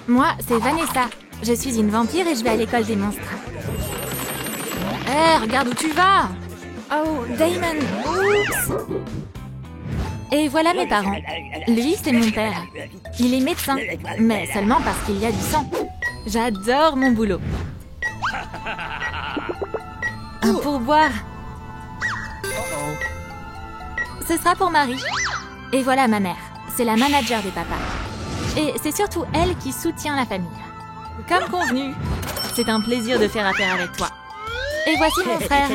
Moi, c'est Vanessa. Je suis une vampire et je vais à l'école des monstres. Hé, regarde où tu vas! Oh, Damon! Oups! Et voilà mes parents. Lui, c'est mon père. Il est médecin, mais seulement parce qu'il y a du sang. J'adore mon boulot. Un pourboire. Ce sera pour Marie. Et voilà ma mère. C'est la manager des papas. Et c'est surtout elle qui soutient la famille. Comme convenu, c'est un plaisir de faire affaire avec toi. Et voici mon frère.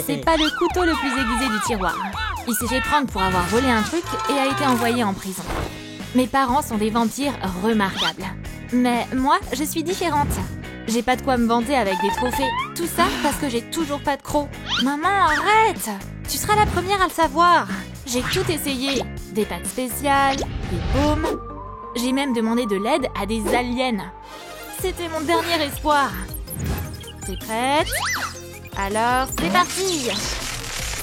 C'est pas le couteau le plus aiguisé du tiroir. Il s'est fait prendre pour avoir volé un truc et a été envoyé en prison. Mes parents sont des vampires remarquables. Mais moi, je suis différente. J'ai pas de quoi me vanter avec des trophées. Tout ça parce que j'ai toujours pas de crocs. Maman, arrête! Tu seras la première à le savoir. J'ai tout essayé. Des pâtes spéciales, des baumes. J'ai même demandé de l'aide à des aliens. C'était mon dernier espoir. T'es prête? Alors, c'est parti!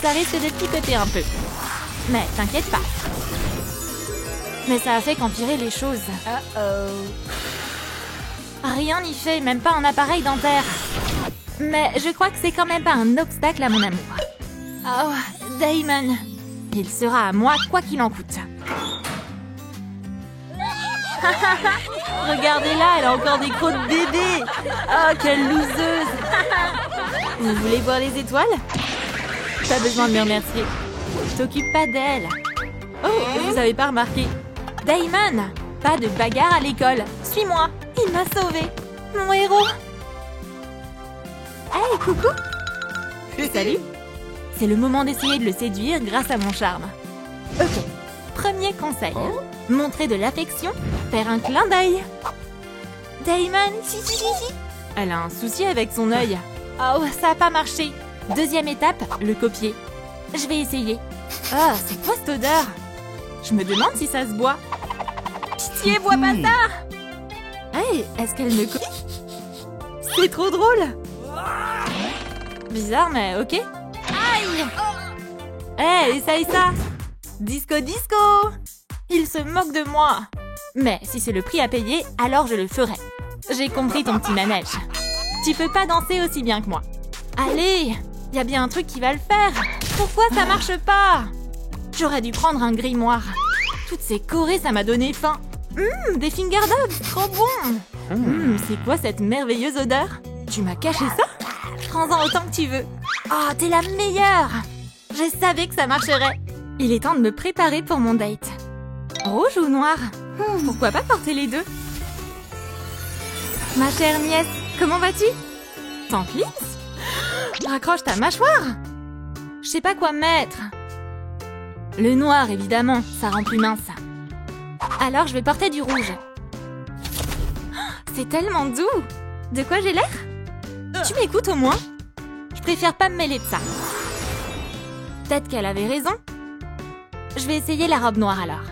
Ça risque de picoter un peu. Mais t'inquiète pas. Mais ça a fait qu'empirer les choses. Rien n'y fait, même pas un appareil dentaire. Mais je crois que c'est quand même pas un obstacle à mon amour. Oh, Damon. Il sera à moi quoi qu'il en coûte. Regardez-la, elle a encore des crocs de bébé. Oh, quelle loseuse. Vous voulez voir les étoiles? Pas besoin de me remercier. T'occupe pas d'elle. Oh, vous avez pas remarqué? Damon, pas de bagarre à l'école. Suis-moi. Il m'a sauvée. Mon héros. Hey, coucou. Salut. C'est le moment d'essayer de le séduire grâce à mon charme. Ok. Premier conseil. Montrer de l'affection, faire un clin d'œil. Damon, si. Elle a un souci avec son œil. Oh, ça a pas marché. Deuxième étape, le copier. Je vais essayer. Oh, c'est quoi cette odeur? Je me demande si ça se boit. Pitié, bois pas ça! Hey, est-ce qu'elle me copie? C'est trop drôle. Bizarre, mais ok. Aïe! Hey, essaye ça! Disco! Il se moque de moi. Mais si c'est le prix à payer, alors je le ferai. J'ai compris ton petit manège. Tu peux pas danser aussi bien que moi. Allez! Y a bien un truc qui va le faire. Pourquoi ça marche pas? J'aurais dû prendre un grimoire. Toutes ces chorés, ça m'a donné faim. Des finger dogs, trop bon. C'est quoi cette merveilleuse odeur? Tu m'as caché ça? Prends-en autant que tu veux. Oh, t'es la meilleure. Je savais que ça marcherait. Il est temps de me préparer pour mon date. Rouge ou noir? Pourquoi pas porter les deux? Ma chère nièce, comment vas-tu? T'en clips? Raccroche ta mâchoire. Je sais pas quoi mettre. Le noir, évidemment, ça rend plus mince. Alors, je vais porter du rouge. C'est tellement doux. De quoi j'ai l'air? Tu m'écoutes au moins? Je préfère pas me mêler de ça. Peut-être qu'elle avait raison. Je vais essayer la robe noire alors.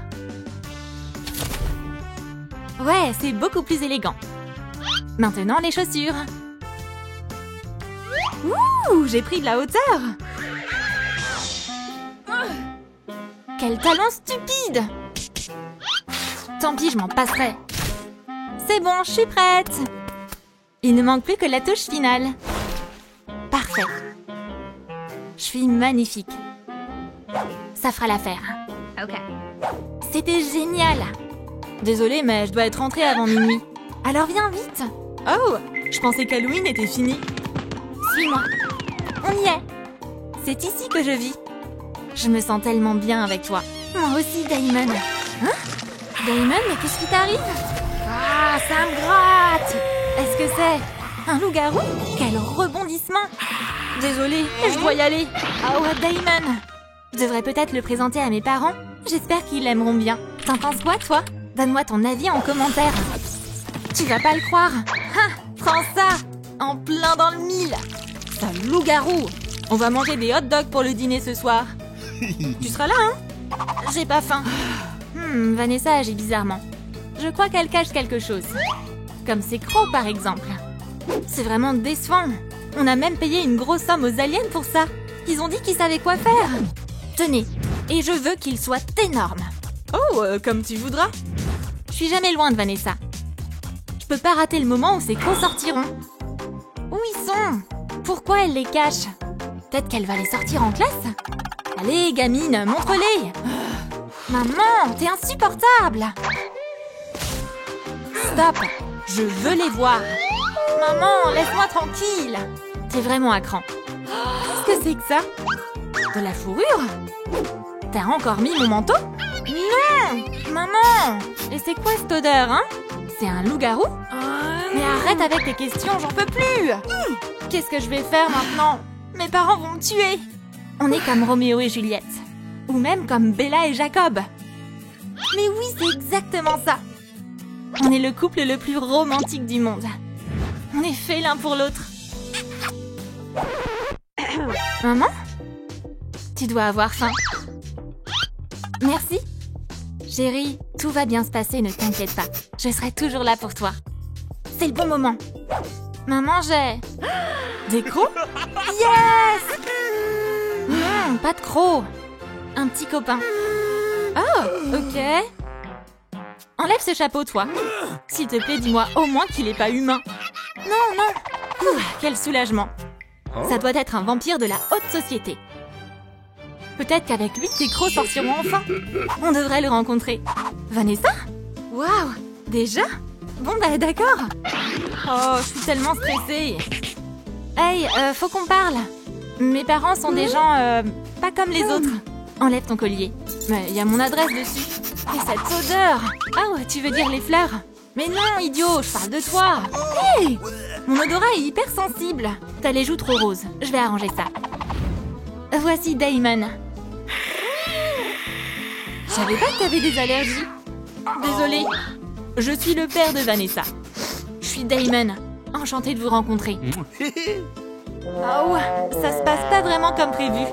Ouais, c'est beaucoup plus élégant. Maintenant, les chaussures. Ouh, j'ai pris de la hauteur. Quel talon stupide! Tant pis, je m'en passerai. C'est bon, je suis prête. Il ne manque plus que la touche finale. Parfait. Je suis magnifique. Ça fera l'affaire. Ok. C'était génial. Désolée, mais je dois être rentrée avant minuit. Alors viens vite. Oh, je pensais qu'Halloween était fini. Suis-moi. On y est. C'est ici que je vis. Je me sens tellement bien avec toi. Moi aussi, Damon. Hein? Damon, mais qu'est-ce qui t'arrive? Ah, ça me gratte. Est-ce que c'est un loup-garou? Quel rebondissement. Désolée, je dois y aller. Oh, Damon. Je devrais peut-être le présenter à mes parents. J'espère qu'ils l'aimeront bien. T'en penses quoi, toi? Donne-moi ton avis en commentaire. Tu vas pas le croire. Ah, prends ça. En plein dans le mille. C'est un loup-garou. On va manger des hot dogs pour le dîner ce soir. Tu seras là, hein? J'ai pas faim. Vanessa agit bizarrement. Je crois qu'elle cache quelque chose. Comme ses crocs, par exemple. C'est vraiment décevant. On a même payé une grosse somme aux aliens pour ça. Ils ont dit qu'ils savaient quoi faire. Tenez, et je veux qu'ils soient énormes. Oh, comme tu voudras. Je suis jamais loin de Vanessa. Je peux pas rater le moment où ces crocs sortiront. Où ils sont? Pourquoi elle les cache? Peut-être qu'elle va les sortir en classe? Allez, gamine, montre-les! Maman, t'es insupportable! Stop! Je veux les voir! Maman, laisse-moi tranquille! T'es vraiment à cran. Qu'est-ce que c'est que ça? De la fourrure? T'as encore mis mon manteau? Non! Maman! Et c'est quoi cette odeur, hein? C'est un loup-garou? Mais arrête avec tes questions, j'en peux plus! Qu'est-ce que je vais faire maintenant? Mes parents vont me tuer! On est comme Roméo et Juliette. Ou même comme Bella et Jacob. Mais oui, c'est exactement ça! On est le couple le plus romantique du monde. On est faits l'un pour l'autre. Maman? Tu dois avoir faim. Merci. Chérie, tout va bien se passer, ne t'inquiète pas. Je serai toujours là pour toi. C'est le bon moment. Maman, j'ai... Des crocs? Yes! Non, pas de crocs. Un petit copain. Oh, ok. Enlève ce chapeau, toi. S'il te plaît, dis-moi au moins qu'il n'est pas humain. Non, non. Ouh, quel soulagement. Ça doit être un vampire de la haute société. Peut-être qu'avec lui, tes crocs sortiront enfin. On devrait le rencontrer. Vanessa? Waouh, déjà? Bon, bah d'accord. Oh, je suis tellement stressée. Hey, faut qu'on parle. Mes parents sont des gens, pas comme les autres. Enlève ton collier. Mais il y a mon adresse dessus. Et cette odeur! Ah, tu veux dire les fleurs? Mais non, idiot, je parle de toi. Hey! Mon odorat est hyper sensible. T'as les joues trop roses. Je vais arranger ça. Voici Damon. Je savais pas que t'avais des allergies. Désolée. Je suis le père de Vanessa. Je suis Damon. Enchantée de vous rencontrer. Oh, ça se passe pas vraiment comme prévu.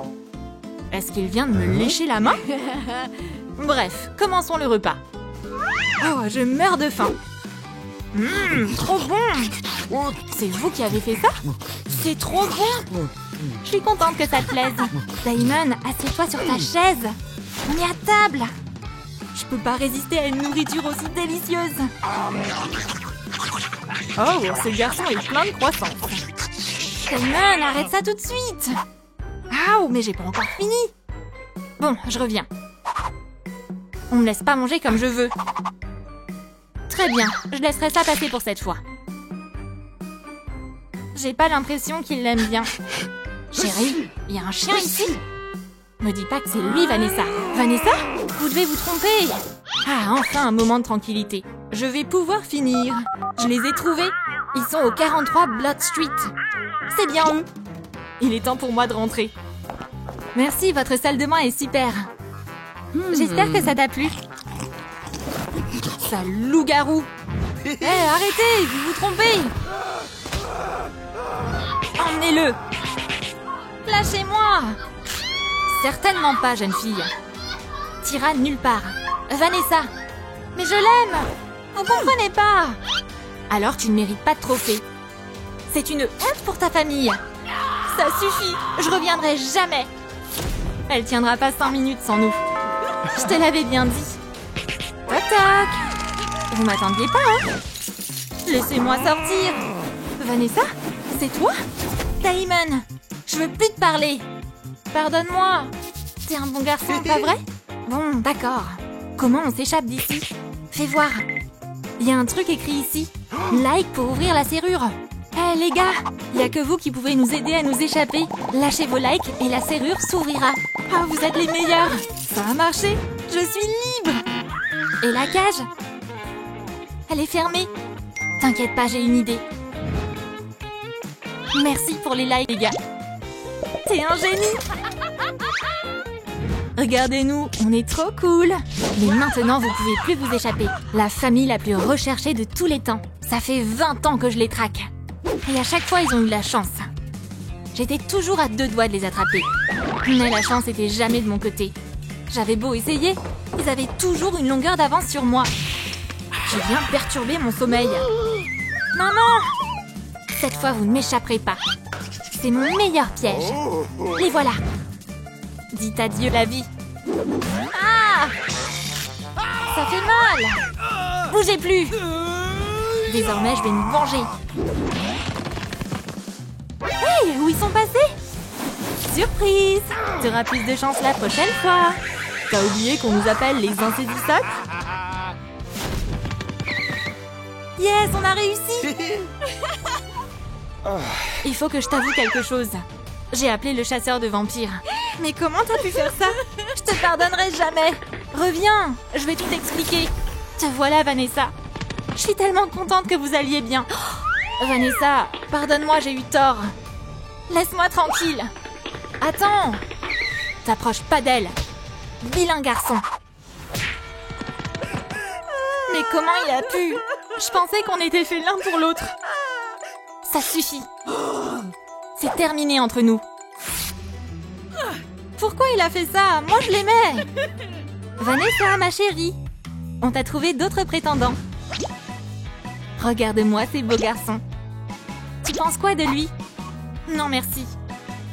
Est-ce qu'il vient de me lécher la main? Bref, commençons le repas. Oh, je meurs de faim. Trop bon. C'est vous qui avez fait ça? C'est trop bon. Je suis contente que ça te plaise. Damon, assieds-toi sur ta chaise. On est à table. Je peux pas résister à une nourriture aussi délicieuse. Oh, ce garçon est plein de croissance. Damon, arrête ça tout de suite. Aouh, mais j'ai pas encore fini. Bon, je reviens. On me laisse pas manger comme je veux. Très bien, je laisserai ça passer pour cette fois. J'ai pas l'impression qu'il l'aime bien. Chérie, il y a un chien ici. Me dis pas que c'est lui, Vanessa. Vanessa? Vous devez vous tromper. Ah, enfin un moment de tranquillité. Je vais pouvoir finir. Je les ai trouvés. Ils sont au 43 Blood Street. C'est bien eux. Il est temps pour moi de rentrer. Merci, votre salle de bain est super. J'espère que ça t'a plu. Sale loup-garou. Hé, arrêtez, vous vous trompez. Emmenez-le. Lâchez-moi. Certainement pas, jeune fille. T'iras nulle part. Vanessa. Mais je l'aime. Vous comprenez pas. Alors tu ne mérites pas de trophée. C'est une honte pour ta famille. Ça suffit, je reviendrai jamais. Elle tiendra pas 5 minutes sans nous. Je te l'avais bien dit. Toc toc. Vous m'attendiez pas, hein? Laissez-moi sortir. Vanessa, c'est toi? Damon, je veux plus te parler. Pardonne-moi. T'es un bon garçon, pas vrai? Bon, d'accord. Comment on s'échappe d'ici? Fais voir. Il y a un truc écrit ici. Like pour ouvrir la serrure. Hé les gars, il n'y a que vous qui pouvez nous aider à nous échapper. Lâchez vos likes et la serrure s'ouvrira. Ah, vous êtes les meilleurs. Ça a marché. Je suis libre. Et la cage? Elle est fermée. T'inquiète pas, j'ai une idée. Merci pour les likes, les gars. T'es un génie. Regardez-nous, on est trop cool. Mais maintenant, vous pouvez plus vous échapper. La famille la plus recherchée de tous les temps. Ça fait 20 ans que je les traque. Et à chaque fois, ils ont eu la chance. J'étais toujours à 2 doigts de les attraper. Mais la chance était jamais de mon côté. J'avais beau essayer, ils avaient toujours une longueur d'avance sur moi. Je viens perturber mon sommeil. Maman! Cette fois, vous ne m'échapperez pas. C'est mon meilleur piège. Les voilà. Dites adieu la vie. Ah! Ça fait mal! Bougez plus! Désormais, je vais me venger. Hey, où ils sont passés? Surprise! Tu auras plus de chance la prochaine fois. T'as oublié qu'on nous appelle les insaisissables? Yes, on a réussi! Il faut que je t'avoue quelque chose. J'ai appelé le chasseur de vampires. Mais comment t'as pu faire ça? Je te pardonnerai jamais. Reviens, je vais tout t'expliquer. Te voilà, Vanessa. Je suis tellement contente que vous alliez bien. Oh, Vanessa, pardonne-moi, j'ai eu tort. Laisse-moi tranquille. Attends. T'approches pas d'elle. Vilain garçon. Mais comment il a pu? Je pensais qu'on était faits l'un pour l'autre. Ça suffit. C'est terminé entre nous. Pourquoi il a fait ça? Moi, je l'aimais. Vanessa, ma chérie. On t'a trouvé d'autres prétendants. Regarde-moi ces beaux garçons. Tu penses quoi de lui? Non, merci.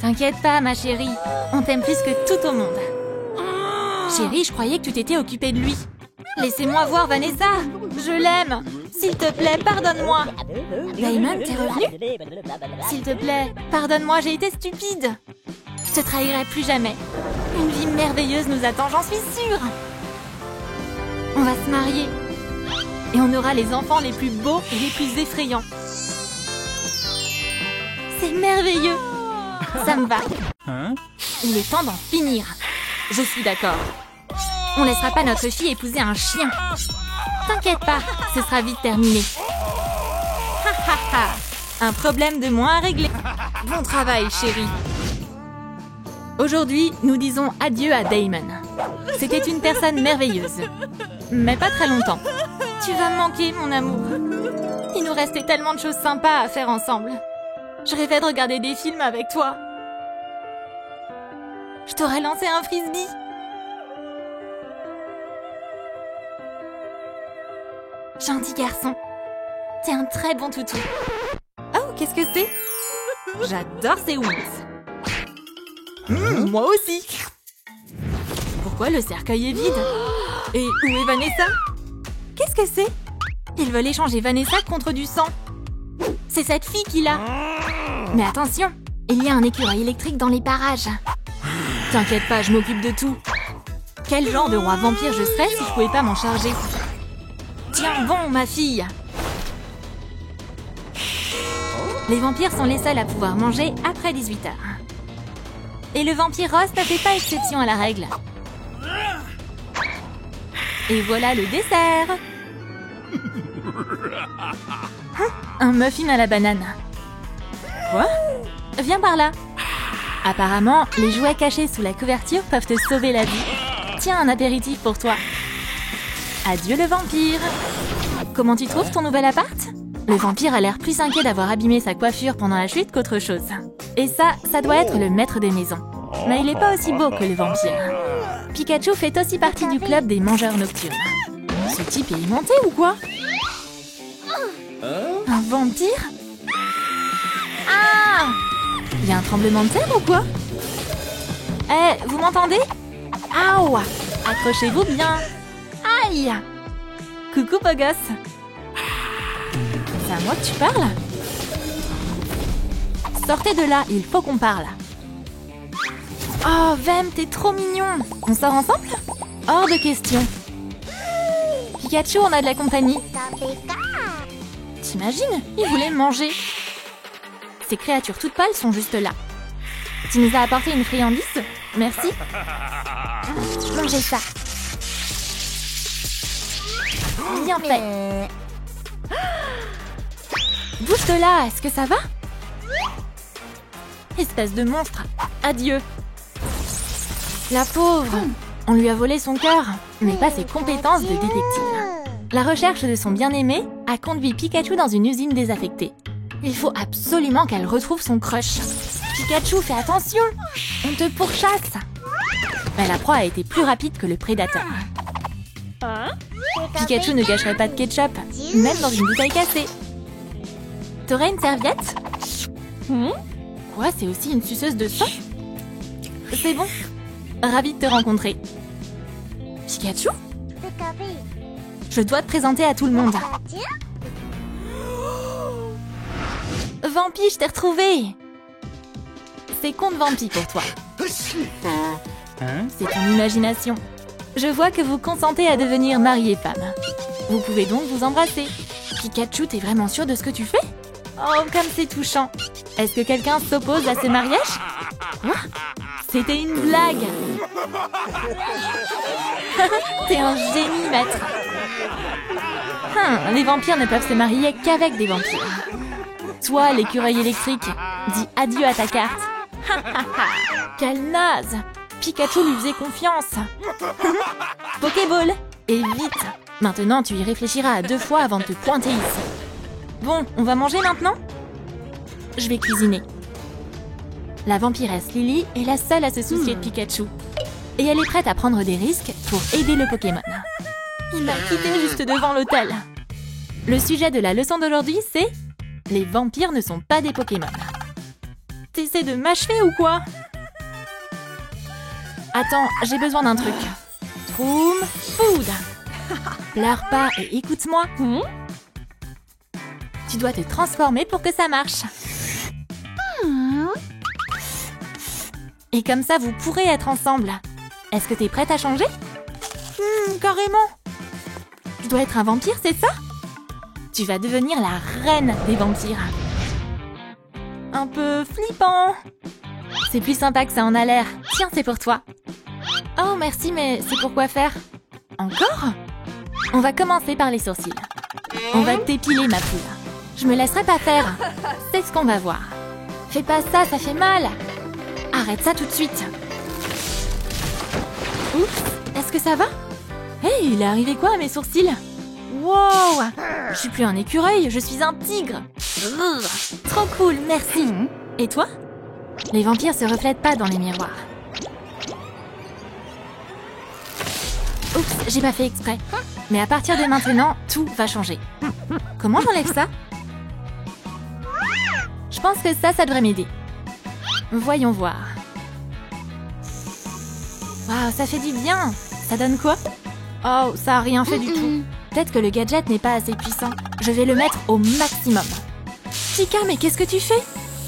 T'inquiète pas, ma chérie. On t'aime plus que tout au monde. Chérie, je croyais que tu t'étais occupée de lui. Laissez-moi voir Vanessa. Je l'aime. S'il te plaît, pardonne-moi. Damon, t'es revenu? S'il te plaît, pardonne-moi, j'ai été stupide. Je te trahirai plus jamais. Une vie merveilleuse nous attend, j'en suis sûre. On va se marier. Et on aura les enfants les plus beaux et les plus effrayants. C'est merveilleux. Ça me va. Il est temps d'en finir. Je suis d'accord. On laissera pas notre fille épouser un chien. T'inquiète pas, ce sera vite terminé. Ha ha ha. Un problème de moins à régler. Bon travail, chérie. Aujourd'hui, nous disons adieu à Damon. C'était une personne merveilleuse. Mais pas très longtemps. Tu vas me manquer, mon amour. Il nous restait tellement de choses sympas à faire ensemble. Je rêvais de regarder des films avec toi. Je t'aurais lancé un frisbee. Gentil garçon. T'es un très bon toutou. Oh, qu'est-ce que c'est? J'adore ces wings. Moi aussi. Pourquoi le cercueil est vide? Et où est Vanessa? Qu'est-ce que c'est? Ils veulent échanger Vanessa contre du sang. C'est cette fille qui l'a. Mais attention, il y a un écureuil électrique dans les parages. T'inquiète pas, je m'occupe de tout. Quel genre de roi vampire je serais si je pouvais pas m'en charger? Tiens bon, ma fille. Les vampires sont les seuls à pouvoir manger après 18h. Et le vampire Ross ne fait pas exception à la règle. Et voilà le dessert. Un muffin à la banane. Quoi? Viens par là. Apparemment, les jouets cachés sous la couverture peuvent te sauver la vie. Tiens, un apéritif pour toi. Adieu le vampire. Comment tu trouves ton nouvel appart? Le vampire a l'air plus inquiet d'avoir abîmé sa coiffure pendant la chute qu'autre chose. Et ça doit être le maître de maison. Mais il n'est pas aussi beau que le vampire. Pikachu fait aussi partie du club des mangeurs nocturnes. Ce type est aimanté ou quoi? Un vampire? Ah! Il y a un tremblement de terre ou quoi? Eh, vous m'entendez? Aouh! Accrochez-vous bien! Aïe! Coucou, beau gosse! C'est à moi que tu parles? Sortez de là, il faut qu'on parle. Oh, Vem, t'es trop mignon! On sort ensemble? Hors de question. Pikachu, on a de la compagnie. T'imagines? Il voulait me manger. Ces créatures toutes pâles sont juste là. Tu nous as apporté une friandise? Merci. Mangez ça. Bien fait. Bouge de là, est-ce que ça va? Espèce de monstre. Adieu. La pauvre. On lui a volé son cœur, mais pas ses compétences de détective. La recherche de son bien-aimé a conduit Pikachu dans une usine désaffectée. Il faut absolument qu'elle retrouve son crush. Pikachu, fais attention! On te pourchasse! Mais la proie a été plus rapide que le prédateur. Pikachu ne gâcherait pas de ketchup, même dans une bouteille cassée. T'aurais une serviette? Quoi, c'est aussi une suceuse de sang? C'est bon. Ravie de te rencontrer. Pikachu? Je dois te présenter à tout le monde. Vampi, je t'ai retrouvé! C'est Conte Vampi pour toi. C'est ton imagination. Je vois que vous consentez à devenir mari et femme. Vous pouvez donc vous embrasser. Pikachu, t'es vraiment sûr de ce que tu fais? Oh, comme c'est touchant. Est-ce que quelqu'un s'oppose à ce mariage? Quoi? C'était une blague. T'es un génie, maître. Les vampires ne peuvent se marier qu'avec des vampires. Toi, l'écureuil électrique, dis adieu à ta carte. Quelle naze! Pikachu lui faisait confiance. Pokéball! Et vite! Maintenant, tu y réfléchiras à 2 fois avant de te pointer ici. Bon, on va manger maintenant? Je vais cuisiner. La vampiresse Lily est la seule à se soucier de Pikachu. Et elle est prête à prendre des risques pour aider le Pokémon. Il m'a quitté juste devant l'hôtel. Le sujet de la leçon d'aujourd'hui, c'est... Les vampires ne sont pas des Pokémon. T'essaies de m'achever ou quoi? Attends, j'ai besoin d'un truc. Troom Food. Pleure pas et écoute-moi. Tu dois te transformer pour que ça marche. Et comme ça, vous pourrez être ensemble. Est-ce que t'es prête à changer? Carrément. Tu dois être un vampire, c'est ça? Tu vas devenir la reine des vampires. Un peu flippant. C'est plus sympa que ça en a l'air. Tiens, c'est pour toi. Oh, merci, mais c'est pour quoi faire? Encore? On va commencer par les sourcils. On va t'épiler, ma poule. Je me laisserai pas faire. C'est ce qu'on va voir. Fais pas ça, ça fait mal. Arrête ça tout de suite. Oups, est-ce que ça va? Hey, il est arrivé quoi à mes sourcils? Wow! Je suis plus un écureuil, je suis un tigre. Trop cool, merci. Et toi? Les vampires se reflètent pas dans les miroirs. Oups, j'ai pas fait exprès. Mais à partir de maintenant, tout va changer. Comment j'enlève ça? Je pense que ça devrait m'aider. Voyons voir. Waouh, ça fait du bien. Ça donne quoi? Oh, ça a rien fait du tout. Peut-être que le gadget n'est pas assez puissant. Je vais le mettre au maximum. Chica, mais qu'est-ce que tu fais?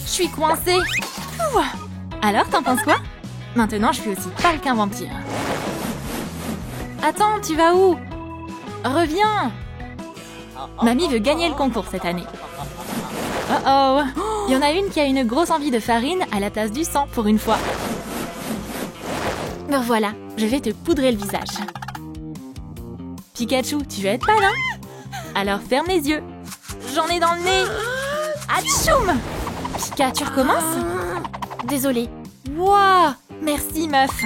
Je suis coincée. Ouh. Alors, t'en penses quoi? Maintenant, je suis aussi pâle qu'un vampire. Attends, tu vas où? Reviens! Mamie veut gagner le concours cette année. Oh, il y en a une qui a une grosse envie de farine à la place du sang pour une fois. Me voilà, je vais te poudrer le visage. Pikachu, tu veux être pâle, hein? Alors ferme les yeux. J'en ai dans le nez. Atchoum! Pika, tu recommences? Désolée. Wow! Merci, meuf.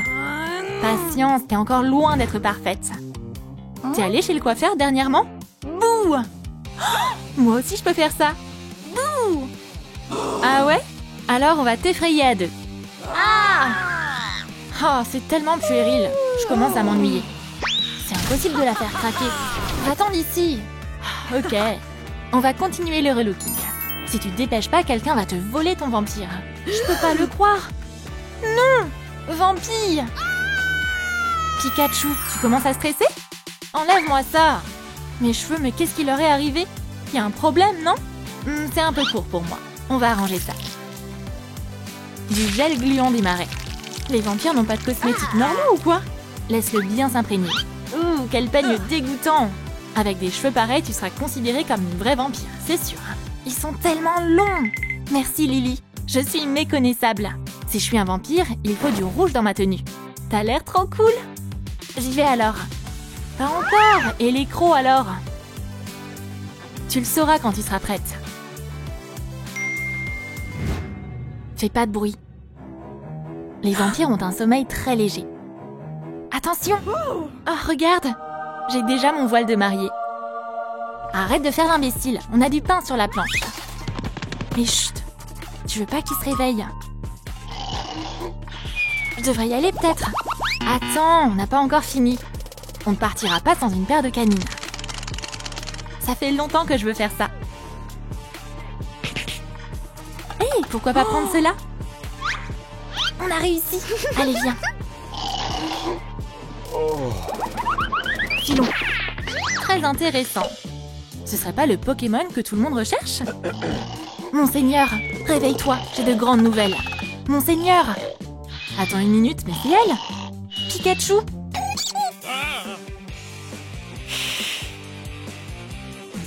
Patience, t'es encore loin d'être parfaite. T'es allée chez le coiffeur dernièrement? Bouh! Moi aussi, je peux faire ça. Bouh! Ah ouais? Alors, on va t'effrayer à 2. Ah! Oh, c'est tellement puéril. Je commence à m'ennuyer. C'est impossible de la faire craquer. Va-t'en d'ici. Ok. On va continuer le relooking. Si tu te dépêches pas, quelqu'un va te voler ton vampire. Je peux pas le croire. Non! Vampire! Pikachu, tu commences à stresser? Enlève-moi ça! Mes cheveux, mais qu'est-ce qui leur est arrivé? Il y a un problème, non? C'est un peu court pour moi. On va arranger ça. Du gel gluant des marais. Les vampires n'ont pas de cosmétiques normaux ou quoi? Laisse-le bien s'imprégner. Ouh, quel peigne dégoûtant! Avec des cheveux pareils, tu seras considérée comme une vraie vampire, c'est sûr. Ils sont tellement longs! Merci Lily, je suis méconnaissable. Si je suis un vampire, il faut du rouge dans ma tenue. T'as l'air trop cool! J'y vais alors. Pas encore! Et les crocs alors? Tu le sauras quand tu seras prête. Fais pas de bruit. Les vampires ont un sommeil très léger. Attention! Oh, regarde! J'ai déjà mon voile de mariée. Arrête de faire l'imbécile, on a du pain sur la planche. Mais chut! Tu veux pas qu'il se réveille? Je devrais y aller peut-être. Attends, on n'a pas encore fini. On ne partira pas sans une paire de canines. Ça fait longtemps que je veux faire ça. Hey, pourquoi pas prendre cela? On a réussi. Allez, viens. Filons. Très intéressant. Ce serait pas le Pokémon que tout le monde recherche? Monseigneur, réveille-toi, j'ai de grandes nouvelles. Monseigneur! Attends une minute, mais c'est elle! Pikachu!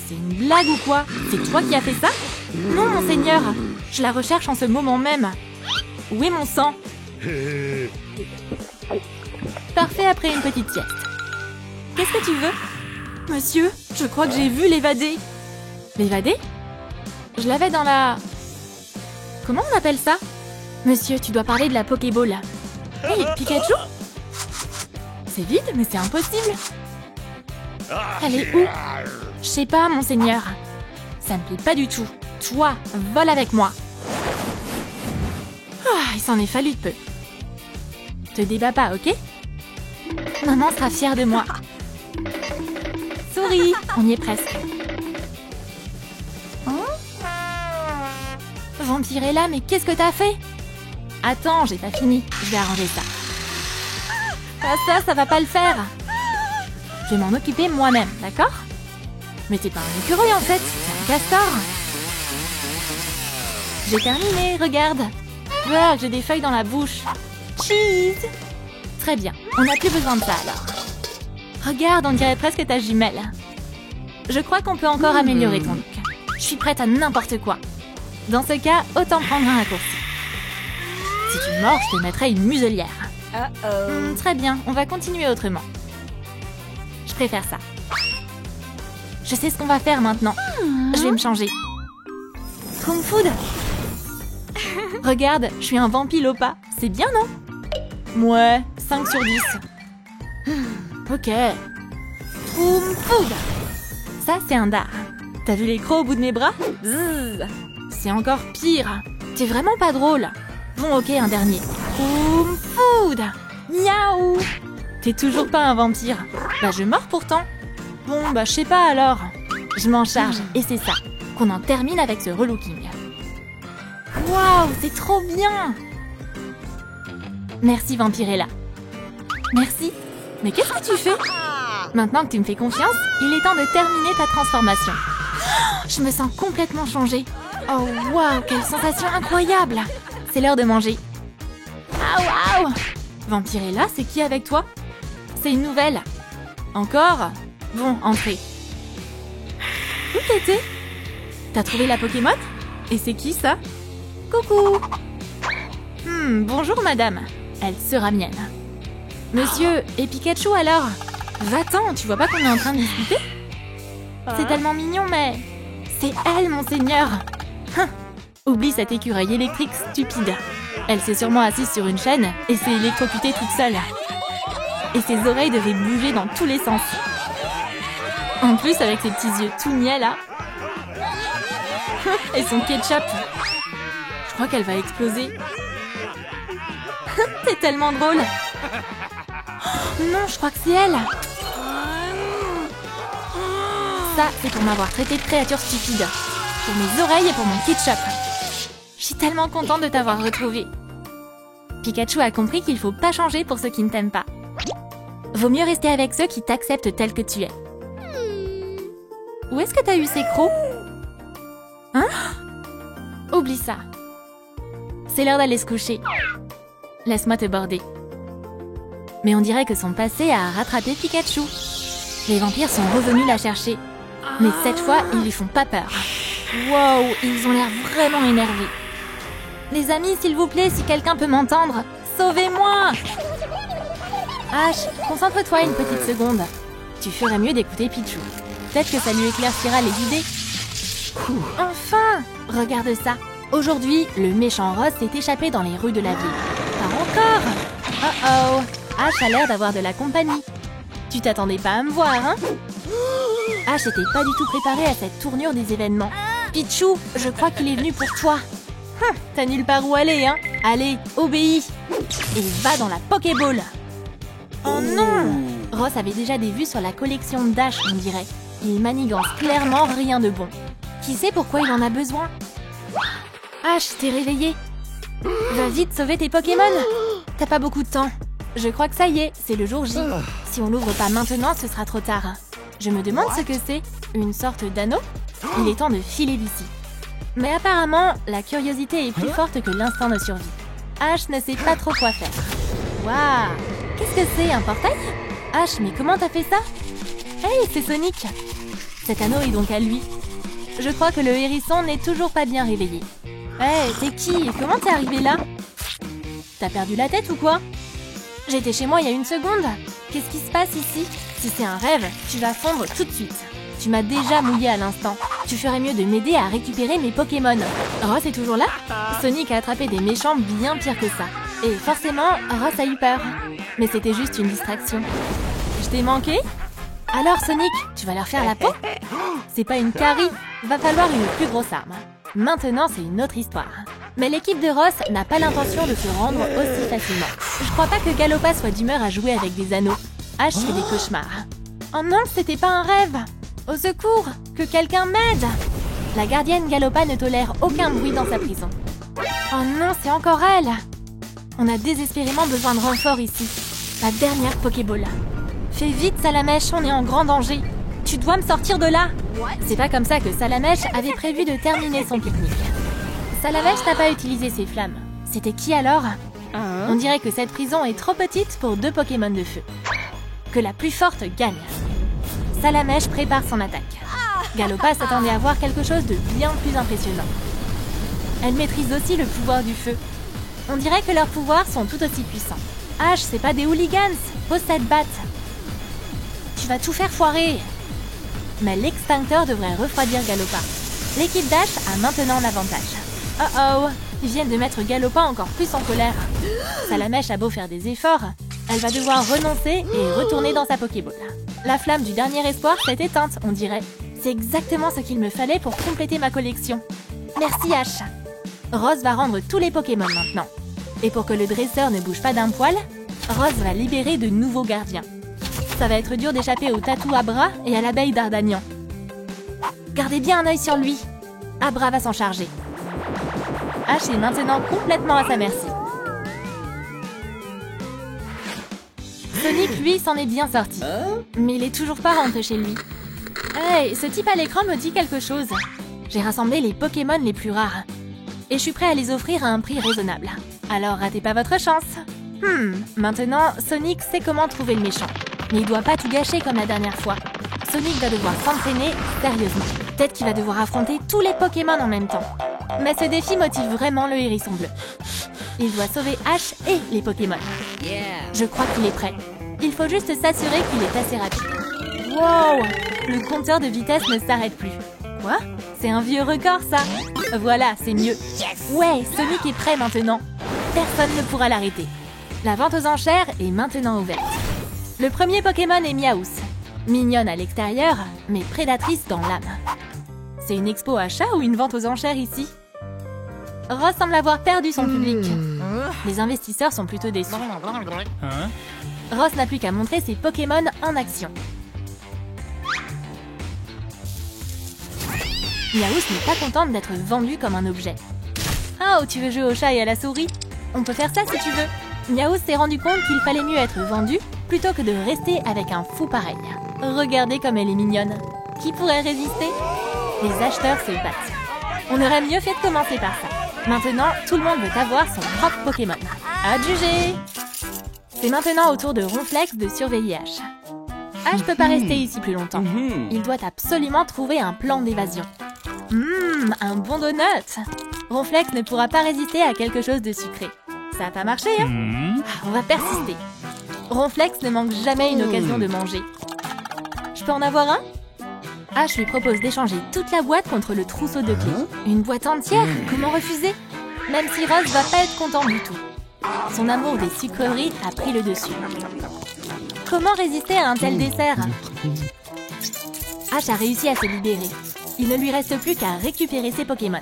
C'est une blague ou quoi? C'est toi qui as fait ça? Non, Monseigneur! Je la recherche en ce moment même. Où est mon sang? Parfait après une petite sieste. Qu'est-ce que tu veux? Monsieur, je crois que j'ai vu l'évadé. L'évadé? Je l'avais dans la... Comment on appelle ça? Monsieur, tu dois parler de la Pokéball. Hey, Pikachu? C'est vide, mais c'est impossible. Elle est où? Je sais pas, Monseigneur. Ça me plaît pas du tout. Toi, vole avec moi. Ah, il s'en est fallu de peu. Te débat pas, ok? Maman sera fière de moi. Souris, on y est presque. Vampirella, mais qu'est-ce que t'as fait? Attends, j'ai pas fini. Je vais arranger ça. Ça va pas le faire. Je vais m'en occuper moi-même, d'accord? Mais t'es pas un écureuil en fait, c'est un castor. J'ai terminé, regarde. Voilà, j'ai des feuilles dans la bouche. Cheese! Très bien, on n'a plus besoin de ça alors. Regarde, on dirait presque ta jumelle. Je crois qu'on peut encore améliorer ton look. Je suis prête à n'importe quoi. Dans ce cas, autant prendre un raccourci. Si tu mords, je te mettrai une muselière. Très bien, on va continuer autrement. Je préfère ça. Je sais ce qu'on va faire maintenant. Je vais me changer. Kung Food. Regarde, je suis un vampilopa. C'est bien, non? Ouais, 5 sur 10. Ok. Kung Food. Ça, c'est un dard. T'as vu les crocs au bout de mes bras? Bzzz. C'est encore pire. T'es vraiment pas drôle. Bon, ok, un dernier. Kung Food. Miaou. T'es toujours pas un vampire. Bah, je mords pourtant. Bon, bah, je sais pas alors. Je m'en charge, et c'est ça. Qu'on en termine avec ce relooking. Waouh, c'est trop bien. Merci, Vampirella. Merci. Mais qu'est-ce que tu fais? Maintenant que tu me fais confiance, il est temps de terminer ta transformation. Je me sens complètement changée. Oh, waouh, quelle sensation incroyable. C'est l'heure de manger. Ah, waouh. Vampirella, c'est qui avec toi? C'est une nouvelle. Encore? Bon, entrez. Où t'étais? T'as trouvé la Pokémon? Et c'est qui ça? Coucou. Bonjour madame. Elle sera mienne. Monsieur, et Pikachu alors? Va-t'en, tu vois pas qu'on est en train de discuter? C'est tellement mignon, mais... C'est elle, monseigneur. Oublie cet écureuil électrique stupide. Elle s'est sûrement assise sur une chaîne et s'est électrocutée toute seule. Et ses oreilles devaient bouger dans tous les sens. En plus, avec ses petits yeux tout niais, là. Et son ketchup. Je crois qu'elle va exploser. C'est tellement drôle. Non, je crois que c'est elle. Ça, c'est pour m'avoir traité de créature stupide. Pour mes oreilles et pour mon ketchup. Je suis tellement contente de t'avoir retrouvée. Pikachu a compris qu'il faut pas changer pour ceux qui ne t'aiment pas. Vaut mieux rester avec ceux qui t'acceptent tel que tu es. Où est-ce que t'as eu ces crocs? Hein? Oublie ça. C'est l'heure d'aller se coucher. Laisse-moi te border. Mais on dirait que son passé a rattrapé Pikachu. Les vampires sont revenus la chercher. Mais cette fois, ils lui font pas peur. Wow, ils ont l'air vraiment énervés. Les amis, s'il vous plaît, si quelqu'un peut m'entendre, sauvez-moi! Ash, concentre-toi une petite seconde. Tu ferais mieux d'écouter Pichou. Peut-être que ça lui éclaircira les idées. Enfin! Regarde ça. Aujourd'hui, le méchant Ross s'est échappé dans les rues de la ville. Pas encore! Oh oh! Ash a l'air d'avoir de la compagnie. Tu t'attendais pas à me voir, hein? Ash n'était pas du tout préparé à cette tournure des événements. Pichou, je crois qu'il est venu pour toi. T'as nulle part où aller, hein? Allez, obéis! Et va dans la Pokéball! Oh non! Ross avait déjà des vues sur la collection d'Ash, on dirait. Il manigance clairement rien de bon. Qui sait pourquoi il en a besoin? Ash, t'es réveillé? Va vite sauver tes Pokémon! T'as pas beaucoup de temps. Je crois que ça y est, c'est le jour J. Si on l'ouvre pas maintenant, ce sera trop tard. Je me demande ce que c'est. Une sorte d'anneau? Il est temps de filer d'ici. Mais apparemment, la curiosité est plus forte que l'instinct de survie. Ash ne sait pas trop quoi faire. Waouh! Qu'est-ce que c'est, un portail? Ash, mais comment t'as fait ça? Hey, c'est Sonic! Cet anneau est donc à lui. Je crois que le hérisson n'est toujours pas bien réveillé. Hey, t'es qui? Et comment t'es arrivé là? T'as perdu la tête ou quoi? J'étais chez moi il y a une seconde. Qu'est-ce qui se passe ici? Si c'est un rêve, tu vas fondre tout de suite. Tu m'as déjà mouillé à l'instant. Tu ferais mieux de m'aider à récupérer mes Pokémon. Ross est toujours là? Sonic a attrapé des méchants bien pires que ça. Et forcément, Ross a eu peur. Mais c'était juste une distraction. Je t'ai manqué? Alors Sonic, tu vas leur faire la peau? C'est pas une carie. Va falloir une plus grosse arme. Maintenant, c'est une autre histoire. Mais l'équipe de Ross n'a pas l'intention de se rendre aussi facilement. Je crois pas que Galopa soit d'humeur à jouer avec des anneaux. Ash fait des cauchemars. Oh non, c'était pas un rêve! Au secours! Que quelqu'un m'aide! La gardienne Galopa ne tolère aucun bruit dans sa prison. Oh non, c'est encore elle! On a désespérément besoin de renfort ici. La dernière Pokéball. Fais vite, Salamèche, on est en grand danger. Tu dois me sortir de là! C'est pas comme ça que Salamèche avait prévu de terminer son pique-nique. Salamèche n'a pas utilisé ses flammes. C'était qui alors? On dirait que cette prison est trop petite pour 2 Pokémon de feu. Que la plus forte gagne. Salamèche prépare son attaque. Galopa s'attendait à voir quelque chose de bien plus impressionnant. Elle maîtrise aussi le pouvoir du feu. On dirait que leurs pouvoirs sont tout aussi puissants. Ash, c'est pas des hooligans. Pose cette batte. Tu vas tout faire foirer. Mais l'extincteur devrait refroidir Galopa. L'équipe d'Ash a maintenant l'avantage. Oh oh, ils viennent de mettre Galopa encore plus en colère. Salamèche a beau faire des efforts, elle va devoir renoncer et retourner dans sa Pokéball. La flamme du dernier espoir s'est éteinte, on dirait. C'est exactement ce qu'il me fallait pour compléter ma collection. Merci Ash. Ross va rendre tous les Pokémon maintenant. Et pour que le dresseur ne bouge pas d'un poil, Ross va libérer de nouveaux gardiens. Ça va être dur d'échapper au tatou Abra et à l'abeille d'Ardagnan. Gardez bien un œil sur lui. Abra va s'en charger. Ash est maintenant complètement à sa merci. Sonic, lui, s'en est bien sorti. Mais il est toujours pas rentré chez lui. Hey, ce type à l'écran me dit quelque chose. J'ai rassemblé les Pokémon les plus rares. Et je suis prêt à les offrir à un prix raisonnable. Alors ratez pas votre chance. Maintenant, Sonic sait comment trouver le méchant. Mais il doit pas tout gâcher comme la dernière fois. Sonic va devoir s'entraîner sérieusement. Peut-être qu'il va devoir affronter tous les Pokémon en même temps. Mais ce défi motive vraiment le hérisson bleu. Il doit sauver Ash et les Pokémon. Je crois qu'il est prêt. Il faut juste s'assurer qu'il est assez rapide. Wow! Le compteur de vitesse ne s'arrête plus. Quoi? C'est un vieux record, ça! Voilà, c'est mieux. Ouais, Sonic est prêt maintenant. Personne ne pourra l'arrêter. La vente aux enchères est maintenant ouverte. Le premier Pokémon est Miaous. Mignonne à l'extérieur, mais prédatrice dans l'âme. C'est une expo achat ou une vente aux enchères ici? Ross semble avoir perdu son public. Les investisseurs sont plutôt déçus. Ross n'a plus qu'à montrer ses Pokémon en action. Miaous n'est pas contente d'être vendue comme un objet. Oh, tu veux jouer au chat et à la souris? On peut faire ça si tu veux. Miaous s'est rendu compte qu'il fallait mieux être vendu plutôt que de rester avec un fou pareil. Regardez comme elle est mignonne. Qui pourrait résister? Les acheteurs se battent. On aurait mieux fait de commencer par ça. Maintenant, tout le monde veut avoir son propre Pokémon. À juger! C'est maintenant au tour de Ronflex de surveiller Ash. Ash peut pas rester ici plus longtemps. Il doit absolument trouver un plan d'évasion. Un bon donut! Ronflex ne pourra pas résister à quelque chose de sucré. Ça a pas marché, hein? On va persister. Ronflex ne manque jamais une occasion de manger. Je peux en avoir un? Ash lui propose d'échanger toute la boîte contre le trousseau de clés. Une boîte entière? Comment refuser? Même si Ross va pas être content du tout. Son amour des sucreries a pris le dessus. Comment résister à un tel dessert? Ash a réussi à se libérer. Il ne lui reste plus qu'à récupérer ses Pokémon.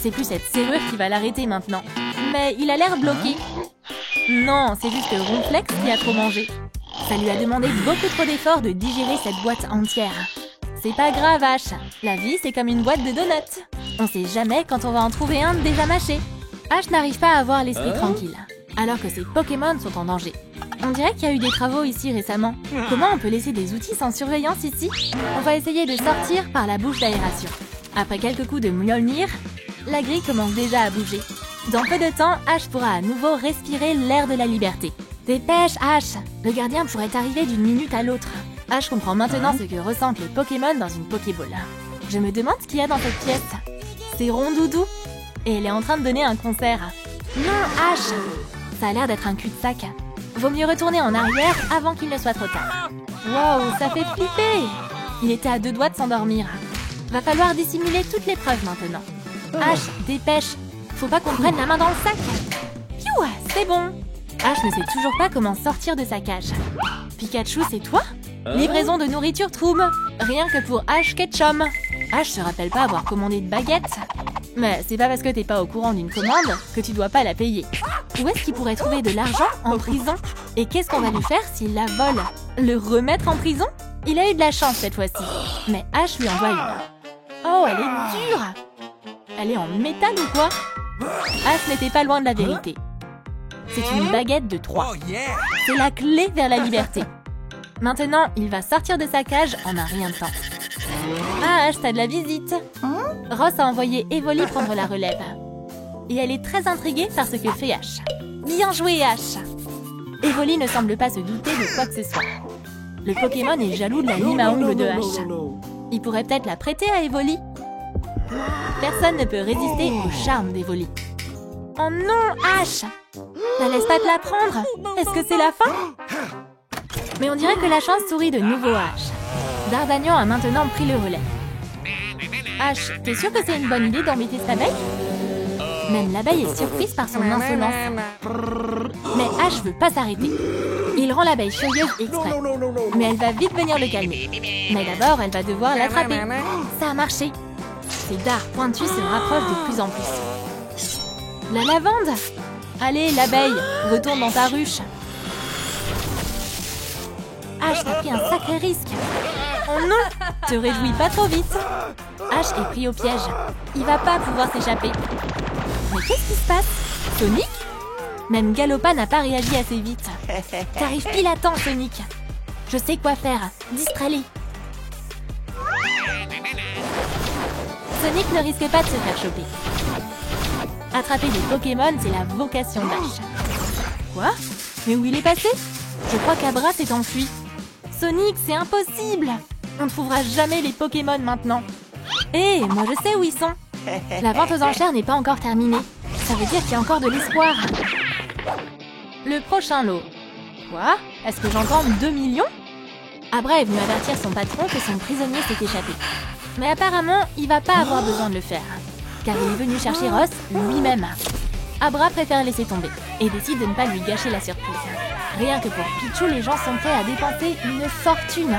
C'est plus cette serrure qui va l'arrêter maintenant. Mais il a l'air bloqué. Non, c'est juste Ronflex qui a trop mangé. Ça lui a demandé beaucoup trop d'efforts de digérer cette boîte entière. C'est pas grave, Ash. La vie, c'est comme une boîte de donuts. On sait jamais quand on va en trouver un déjà mâché. Ash n'arrive pas à avoir l'esprit tranquille, alors que ses Pokémon sont en danger. On dirait qu'il y a eu des travaux ici récemment. Comment on peut laisser des outils sans surveillance ici? On va essayer de sortir par la bouche d'aération. Après quelques coups de Mjolnir, la grille commence déjà à bouger. Dans peu de temps, Ash pourra à nouveau respirer l'air de la liberté. Dépêche, Ash! Le gardien pourrait arriver d'une minute à l'autre. Ash comprend maintenant ce que ressentent les Pokémon dans une Pokéball. Je me demande ce qu'il y a dans cette pièce. C'est Rondoudou. Et elle est en train de donner un concert. Non, Ash! Ça a l'air d'être un cul-de-sac. Vaut mieux retourner en arrière avant qu'il ne soit trop tard. Wow, ça fait flipper! Il était à 2 doigts de s'endormir. Va falloir dissimuler toutes les preuves maintenant. Ash, dépêche! Faut pas qu'on prenne la main dans le sac! Piou, c'est bon! Ash ne sait toujours pas comment sortir de sa cage. Pikachu, c'est toi? Livraison de nourriture Troom. Rien que pour Ash Ketchum. Ash se rappelle pas avoir commandé de baguette. Mais c'est pas parce que t'es pas au courant d'une commande que tu dois pas la payer. Où est-ce qu'il pourrait trouver de l'argent en prison? Et qu'est-ce qu'on va lui faire s'il la vole? Le remettre en prison? Il a eu de la chance cette fois-ci. Mais Ash lui envoie une. Oh, elle est dure! Elle est en métal ou quoi? Ash n'était pas loin de la vérité. C'est une baguette de 3. C'est la clé vers la liberté. Maintenant, il va sortir de sa cage en un rien de temps. Ah, Ash, t'as de la visite. Ross a envoyé Evoli prendre la relève. Et elle est très intriguée par ce que fait Ash. Bien joué, Ash! Evoli ne semble pas se douter de quoi que ce soit. Le Pokémon est jaloux de la lime à ongles de Ash. Il pourrait peut-être la prêter à Evoli. Personne ne peut résister au charme d'Evoli. Oh non, Ash! Ne laisse pas te la prendre! Est-ce que c'est la fin? Mais on dirait que la chance sourit de nouveau à Ash. Dardagnan a maintenant pris le relais. Ash, t'es sûr que c'est une bonne idée d'embêter cette abeille? Même l'abeille est surprise par son insolence. Mais Ash veut pas s'arrêter. Il rend l'abeille furieuse exprès. Mais elle va vite venir le calmer. Mais d'abord, elle va devoir l'attraper. Ça a marché. Ses dards pointus se rapprochent de plus en plus. La lavande! Allez, l'abeille, retourne dans ta ruche. Ash, t'as pris un sacré risque. Oh non! Te réjouis pas trop vite. Ash est pris au piège. Il va pas pouvoir s'échapper. Mais qu'est-ce qui se passe? Sonic? Même Galopa n'a pas réagi assez vite. T'arrives pile à temps, Sonic. Je sais quoi faire. Distrais-les. Sonic ne risque pas de se faire choper. Attraper des Pokémon, c'est la vocation d'Ash. Quoi? Mais où il est passé? Je crois qu'Abra s'est enfui. Sonic, c'est impossible! On ne trouvera jamais les Pokémon maintenant. Hé, moi je sais où ils sont. La vente aux enchères n'est pas encore terminée. Ça veut dire qu'il y a encore de l'espoir. Le prochain lot. Quoi? Est-ce que j'entends 2 millions? Abra est venu avertir son patron que son prisonnier s'est échappé. Mais apparemment, il va pas avoir besoin de le faire. Car il est venu chercher Ross lui-même. Abra préfère laisser tomber et décide de ne pas lui gâcher la surprise. Rien que pour Pichu, les gens sont prêts à dépenser une fortune.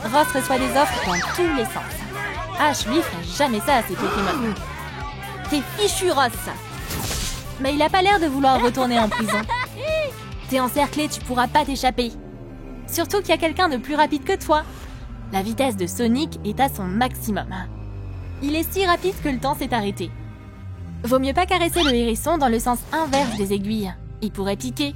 Ross reçoit des offres dans tous les sens. Ash, lui, ferait jamais ça à ses Pokémon. T'es fichu, Ross! Mais il a pas l'air de vouloir retourner en prison. T'es encerclé, tu pourras pas t'échapper. Surtout qu'il y a quelqu'un de plus rapide que toi. La vitesse de Sonic est à son maximum. Il est si rapide que le temps s'est arrêté. Vaut mieux pas caresser le hérisson dans le sens inverse des aiguilles. Il pourrait piquer.